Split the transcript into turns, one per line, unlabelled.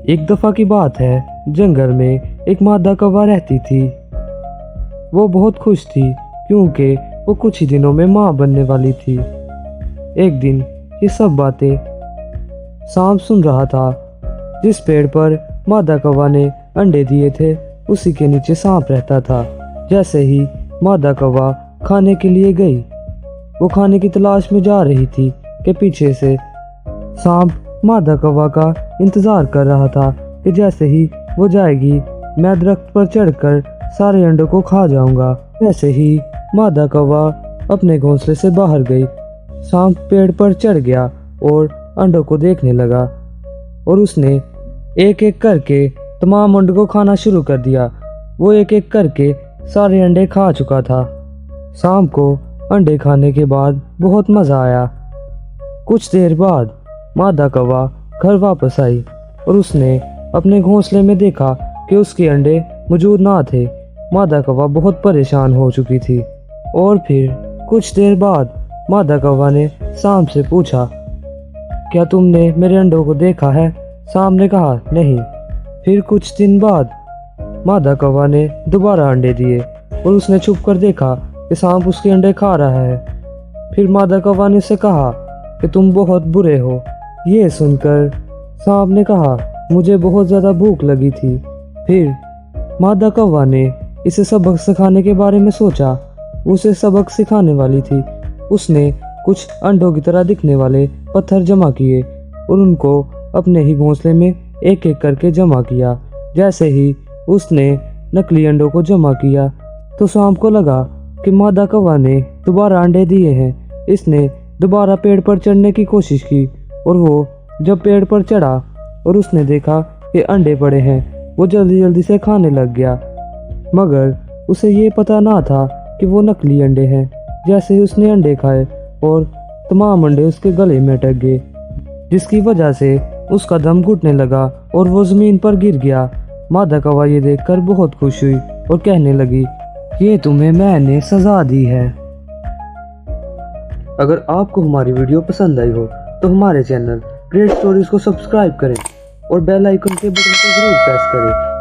एक दफा की बात है, जंगल में एक मादा कौवा रहती थी। वो बहुत खुश थी क्योंकि वो कुछ ही दिनों में माँ बनने वाली थी। एक दिन ये सब बातें सांप सुन रहा था। जिस पेड़ पर मादा कौवा ने अंडे दिए थे उसी के नीचे सांप रहता था। जैसे ही मादा कौवा खाने के लिए गई, वो खाने की तलाश में जा रही थी कि पीछे से सांप मादा कौवा का इंतजार कर रहा था कि जैसे ही वो जाएगी मैं दरख्त पर चढ़कर सारे अंडों को खा जाऊंगा। जैसे ही मादा कौवा अपने घोंसले से बाहर गई, सांप पेड़ पर चढ़ गया और अंडों को देखने लगा और उसने एक एक करके तमाम अंडों को खाना शुरू कर दिया। वो एक एक करके सारे अंडे खा चुका था। सांप को अंडे खाने के बाद बहुत मजा आया। कुछ देर बाद मादा कौवा घर वापस आई और उसने अपने घोंसले में देखा कि उसके अंडे मौजूद ना थे। मादा कौवा बहुत परेशान हो चुकी थी। और फिर कुछ देर बाद मादा कौवा ने सांप से पूछा, क्या तुमने मेरे अंडों को देखा है? सांप ने कहा, नहीं। फिर कुछ दिन बाद मादा कौवा ने दोबारा अंडे दिए और उसने छुप कर देखा कि सांप उसके अंडे खा रहा है। फिर मादा कौवा ने उसे कहा कि तुम बहुत बुरे हो। ये सुनकर सांप ने कहा, मुझे बहुत ज़्यादा भूख लगी थी। फिर मादा कौवा ने इसे सबक सिखाने के बारे में सोचा। उसे सबक सिखाने वाली थी। उसने कुछ अंडों की तरह दिखने वाले पत्थर जमा किए और उनको अपने ही घोंसले में एक एक करके जमा किया। जैसे ही उसने नकली अंडों को जमा किया तो सांप को लगा कि मादा कौवा ने दोबारा अंडे दिए हैं। इसने दोबारा पेड़ पर चढ़ने की कोशिश की और वो जब पेड़ पर चढ़ा और उसने देखा कि अंडे पड़े हैं, वो जल्दी जल्दी से खाने लग गया। मगर उसे ये पता ना था कि वो नकली अंडे हैं। जैसे ही उसने अंडे खाए और तमाम अंडे उसके गले में अटक गए, जिसकी वजह से उसका दम घुटने लगा और वो जमीन पर गिर गया। मादा कौवा ये देखकर बहुत खुश हुई और कहने लगी, ये तुम्हें मैंने सजा दी है। अगर आपको हमारी वीडियो पसंद आई हो तो हमारे चैनल ग्रेट स्टोरीज को सब्सक्राइब करें और बेल आइकन के बटन को जरूर प्रेस करें